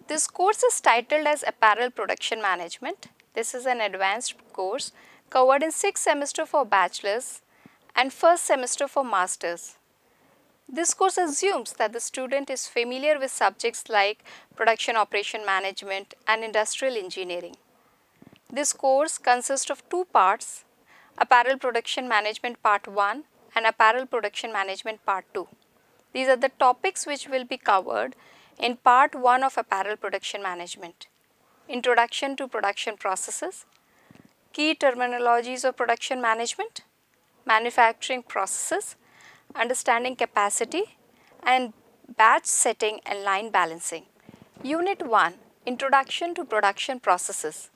This course is titled as Apparel Production Management. This is an advanced course covered in 6 semesters for bachelor's and first semester for master's. This course assumes that the student is familiar with subjects like production operation management and industrial engineering. This course consists of 2 parts, Apparel Production Management Part 1 and Apparel Production Management Part 2. These are the topics which will be covered in Part 1 of Apparel Production Management. Introduction to Production Processes, Key Terminologies of Production Management, Manufacturing Processes, Understanding Capacity, and Batch Setting and Line Balancing. Unit 1, Introduction to Production Processes.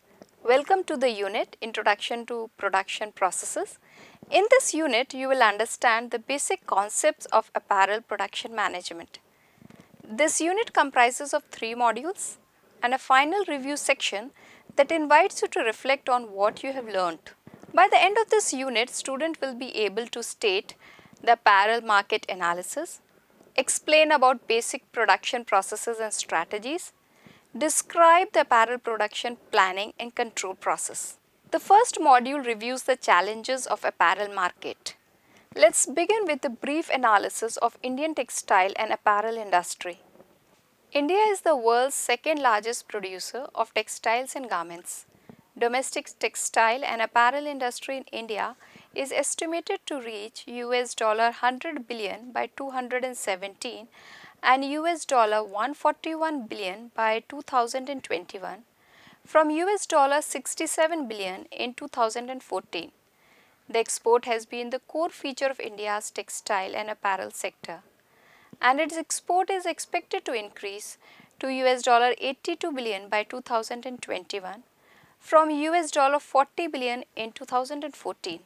Welcome to the unit Introduction to Production Processes. In this unit, you will understand the basic concepts of apparel production management. This unit comprises of 3 modules and a final review section that invites you to reflect on what you have learnt. By the end of this unit, student will be able to state the apparel market analysis, explain about basic production processes and strategies, describe the apparel production planning and control process. The first module reviews the challenges of apparel market. Let's begin with a brief analysis of Indian textile and apparel industry. India is the world's second largest producer of textiles and garments. Domestic textile and apparel industry in India is estimated to reach $100 billion by 2017 and $141 billion by 2021 from $67 billion in 2014. The export has been the core feature of India's textile and apparel sector, and its export is expected to increase to $82 billion by 2021 from $40 billion in 2014.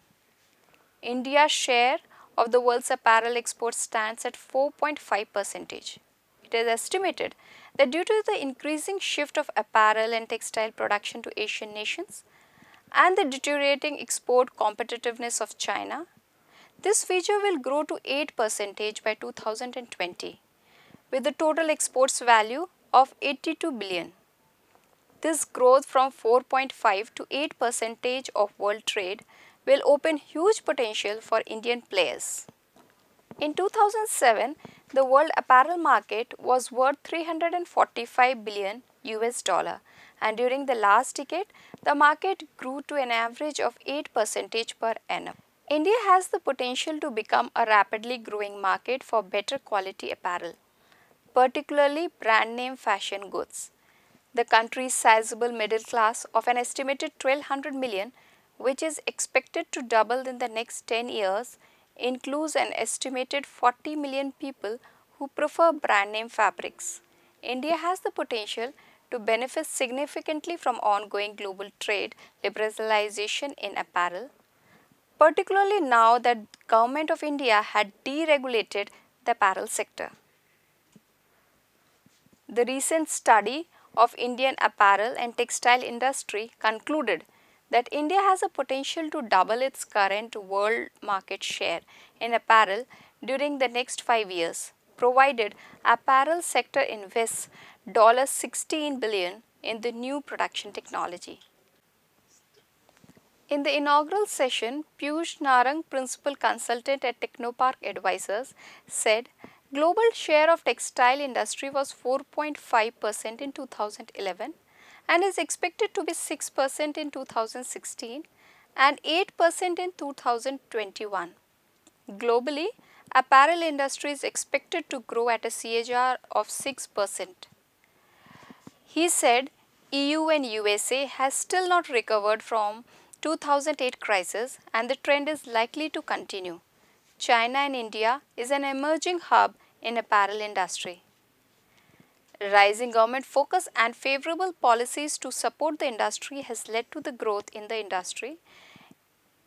India's share of the world's apparel export stands at 4.5%. It is estimated that due to the increasing shift of apparel and textile production to Asian nations and the deteriorating export competitiveness of China, this figure will grow to 8% by 2020 with the total exports value of $82 billion. This growth from 4.5 to 8% of world trade will open huge potential for Indian players. In 2007, the world apparel market was worth $345 billion and during the last decade, the market grew to an average of 8% per annum. India has the potential to become a rapidly growing market for better quality apparel, particularly brand name fashion goods. The country's sizable middle class of an estimated 1,200 million, which is expected to double in the next 10 years, includes an estimated 40 million people who prefer brand name fabrics. India has the potential to benefit significantly from ongoing global trade liberalization in apparel, particularly now that Government of India had deregulated the apparel sector. The recent study of Indian apparel and textile industry concluded that India has a potential to double its current world market share in apparel during the next 5 years, provided apparel sector invests $16 billion in the new production technology. In the inaugural session, Piyush Narang, Principal Consultant at Technopark Advisors, said global share of textile industry was 4.5% in 2011 and is expected to be 6% in 2016 and 8% in 2021. Globally, apparel industry is expected to grow at a CAGR of 6%. He said EU and USA has still not recovered from 2008 crisis and the trend is likely to continue. China and India is an emerging hub in apparel industry. Rising government focus and favorable policies to support the industry has led to the growth in the industry.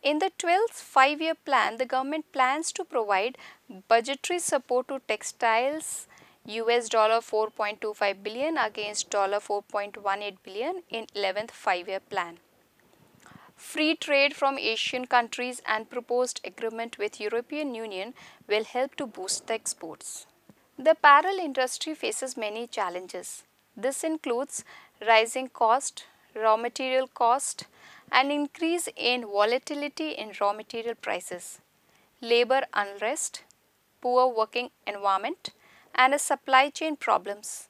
In the 12th five-year plan, the government plans to provide budgetary support to textiles US $4.25 billion against $4.18 billion in 11th five-year plan. Free trade from Asian countries and proposed agreement with European Union will help to boost the exports. The apparel industry faces many challenges. This includes rising cost, raw material cost, an increase in volatility in raw material prices, labor unrest, poor working environment, and a supply chain problems.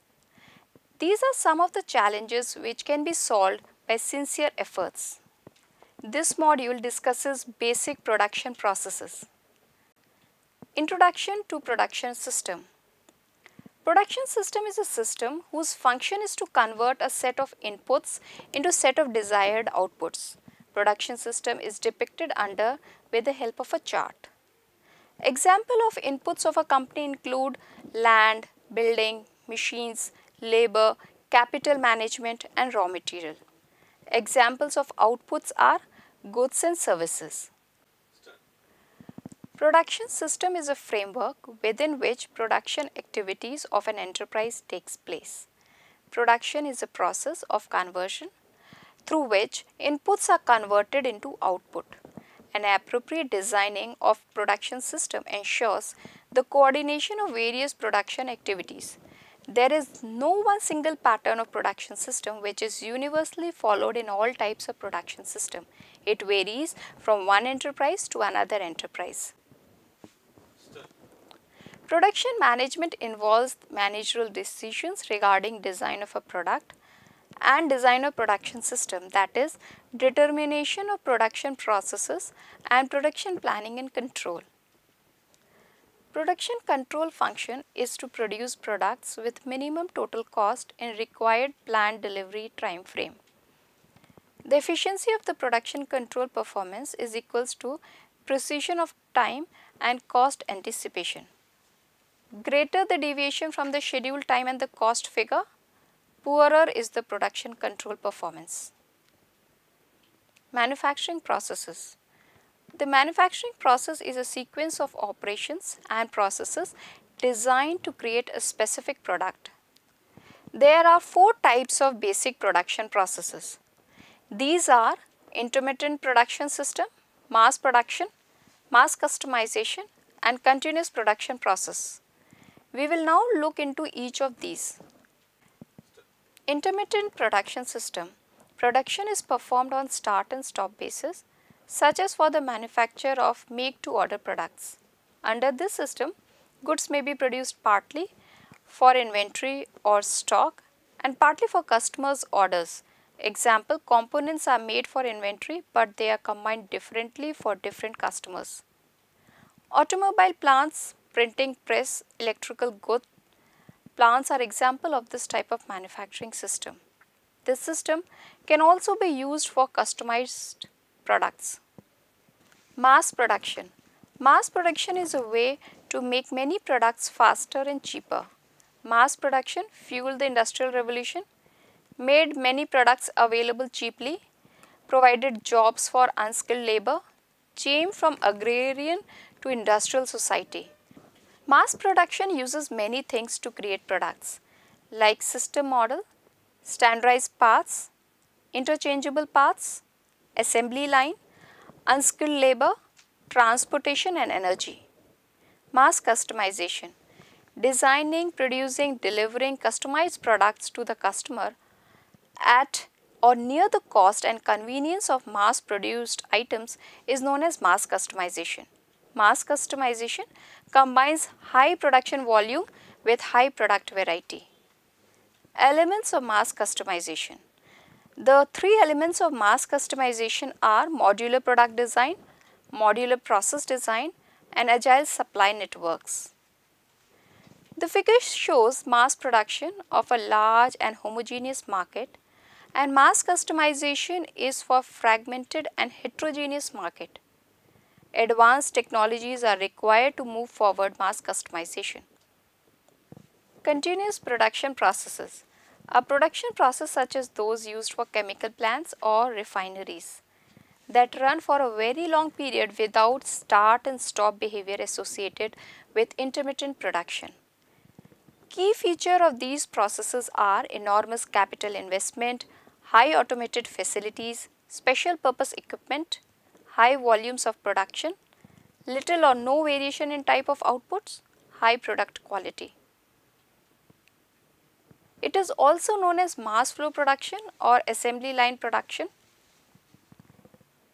These are some of the challenges which can be solved by sincere efforts. This module discusses basic production processes. Introduction to production system. Production system is a system whose function is to convert a set of inputs into a set of desired outputs. Production system is depicted under with the help of a chart. Example of inputs of a company include land, building, machines, labor, capital management and raw material. Examples of outputs are goods and services. Production system is a framework within which production activities of an enterprise takes place. Production is a process of conversion through which inputs are converted into output. An appropriate designing of production system ensures the coordination of various production activities. There is no one single pattern of production system which is universally followed in all types of production system. It varies from one enterprise to another enterprise. Production management involves managerial decisions regarding design of a product and design of production system, that is, determination of production processes and production planning and control. Production control function is to produce products with minimum total cost in required planned delivery time frame. The efficiency of the production control performance is equals to precision of time and cost anticipation. Greater the deviation from the schedule time and the cost figure, poorer is the production control performance. Manufacturing processes. The manufacturing process is a sequence of operations and processes designed to create a specific product. There are four types of basic production processes. These are intermittent production system, mass production, mass customization and continuous production process. We will now look into each of these. Intermittent production system. Production is performed on start and stop basis, such as for the manufacture of make-to-order products. Under this system, goods may be produced partly for inventory or stock and partly for customers' orders. Example, components are made for inventory but they are combined differently for different customers. Automobile plants, printing press, electrical goods plants are example of this type of manufacturing system. This system can also be used for customized products. Mass production. Mass production is a way to make many products faster and cheaper. Mass production fueled the Industrial Revolution, made many products available cheaply, provided jobs for unskilled labor, changed from agrarian to industrial society. Mass production uses many things to create products like system model, standardized parts, interchangeable parts, assembly line, unskilled labor, transportation and energy. Mass customization. Designing, producing, delivering customized products to the customer at or near the cost and convenience of mass produced items is known as mass customization. Mass customization combines high production volume with high product variety. Elements of mass customization. The three elements of mass customization are modular product design, modular process design and agile supply networks. The figure shows mass production of a large and homogeneous market and mass customization is for fragmented and heterogeneous market. Advanced technologies are required to move forward mass customization. Continuous production processes. A production process such as those used for chemical plants or refineries that run for a very long period without start and stop behavior associated with intermittent production. Key feature of these processes are enormous capital investment, high automated facilities, special purpose equipment, high volumes of production, little or no variation in type of outputs, high product quality. It is also known as mass flow production or assembly line production.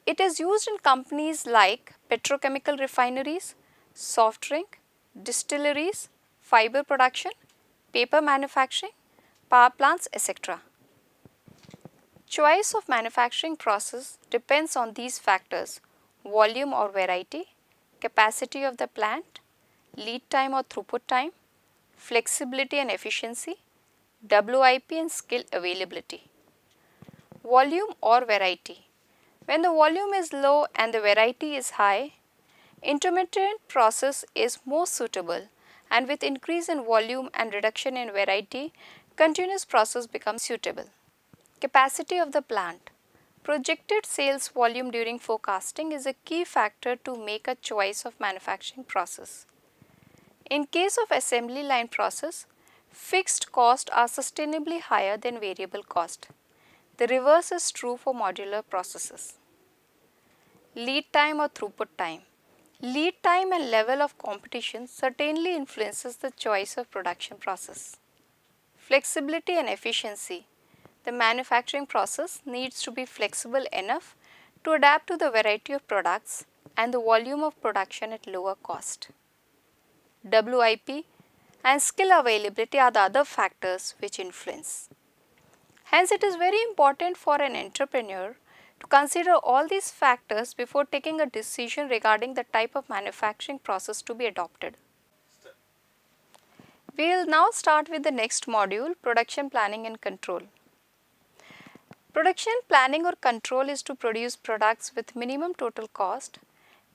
It is used in companies like petrochemical refineries, soft drink, distilleries, fiber production, paper manufacturing, power plants, etc. Choice of manufacturing process depends on these factors: volume or variety, capacity of the plant, lead time or throughput time, flexibility and efficiency, WIP and skill availability. Volume or variety. When the volume is low and the variety is high, intermittent process is more suitable, and with increase in volume and reduction in variety, continuous process becomes suitable. Capacity of the plant. Projected sales volume during forecasting is a key factor to make a choice of manufacturing process. In case of assembly line process, fixed costs are sustainably higher than variable cost. The reverse is true for modular processes. Lead time or throughput time. Lead time and level of competition certainly influences the choice of production process. Flexibility and efficiency. The manufacturing process needs to be flexible enough to adapt to the variety of products and the volume of production at lower cost. WIP and skill availability are the other factors which influence. Hence, it is very important for an entrepreneur to consider all these factors before taking a decision regarding the type of manufacturing process to be adopted. We will now start with the next module, production planning and control. Production planning or control is to produce products with minimum total cost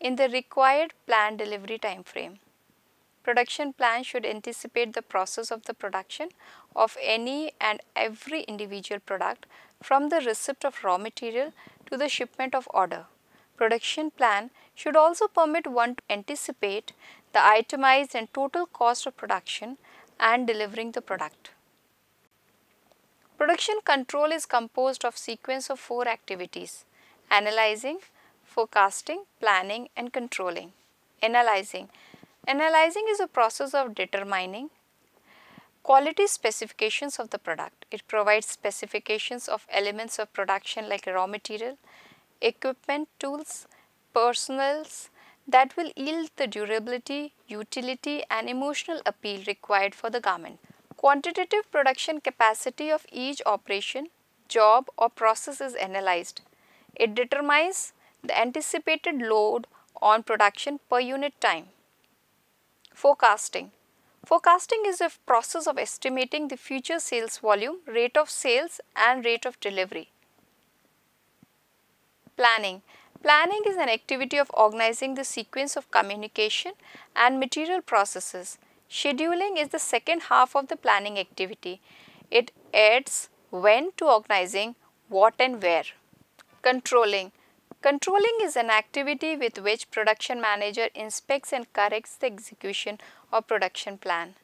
in the required planned delivery time frame. Production plan should anticipate the process of the production of any and every individual product from the receipt of raw material to the shipment of order. Production plan should also permit one to anticipate the itemized and total cost of production and delivering the product. Production control is composed of sequence of 4 activities: analyzing, forecasting, planning and controlling. Analyzing. Analyzing is a process of determining quality specifications of the product. It provides specifications of elements of production like raw material, equipment, tools, personnels that will yield the durability, utility and emotional appeal required for the garment. Quantitative production capacity of each operation, job or process is analyzed. It determines the anticipated load on production per unit time. Forecasting. Forecasting is a process of estimating the future sales volume, rate of sales and rate of delivery. Planning. Planning is an activity of organizing the sequence of communication and material processes. Scheduling is the second half of the planning activity. It adds when to organizing what and where. Controlling. Controlling is an activity with which production manager inspects and corrects the execution of production plan.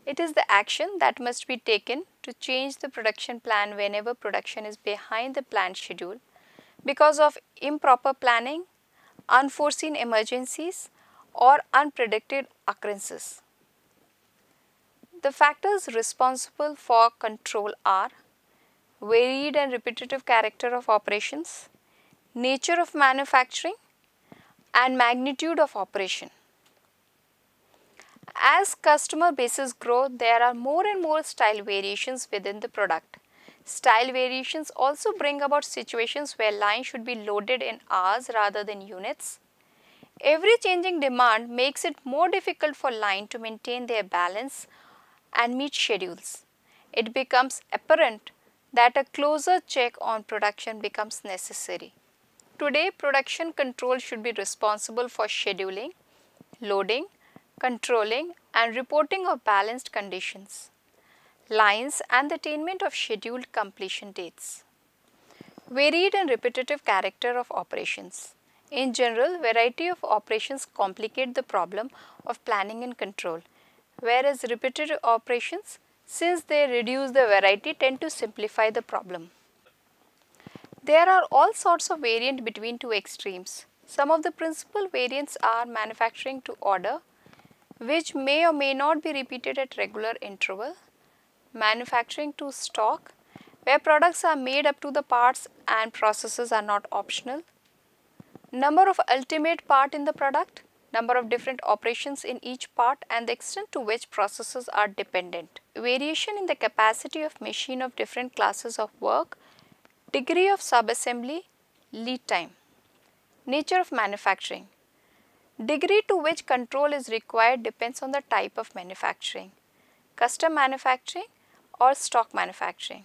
It is the action that must be taken to change the production plan whenever production is behind the planned schedule because of improper planning, unforeseen emergencies or unpredicted occurrences. The factors responsible for control are varied and repetitive character of operations, nature of manufacturing and magnitude of operation. As customer bases grow, there are more and more style variations within the product. Style variations also bring about situations where line should be loaded in hours rather than units. Every changing demand makes it more difficult for line to maintain their balance and meet schedules. It becomes apparent that a closer check on production becomes necessary. Today, production control should be responsible for scheduling, loading, controlling and reporting of balanced conditions, lines and the attainment of scheduled completion dates. Varied and repetitive character of operations. In general, variety of operations complicate the problem of planning and control, whereas repetitive operations, since they reduce the variety, tend to simplify the problem. There are all sorts of variant between two extremes. Some of the principal variants are manufacturing to order, which may or may not be repeated at regular interval, manufacturing to stock, where products are made up to the parts and processes are not optional, number of ultimate part in the product, number of different operations in each part and the extent to which processes are dependent, variation in the capacity of machine of different classes of work, degree of subassembly, lead time, nature of manufacturing. Degree to which control is required depends on the type of manufacturing, custom manufacturing or stock manufacturing.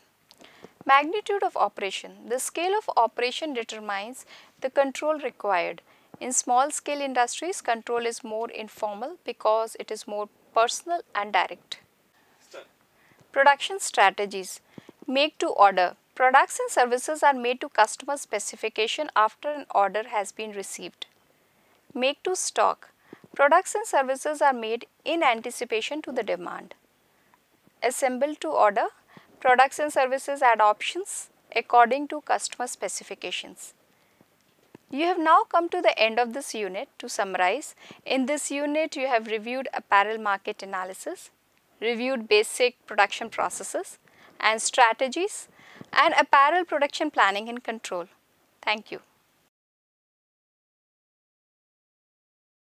Magnitude of operation. The scale of operation determines the control required. In small scale industries, control is more informal because it is more personal and direct. Production strategies. Make to order. Products and services are made to customer specification after an order has been received. Make to stock. Products and services are made in anticipation to the demand. Assemble to order. Products and services add options according to customer specifications. You have now come to the end of this unit. To summarize, in this unit you have reviewed apparel market analysis, reviewed basic production processes and strategies, and apparel production planning and control. Thank you.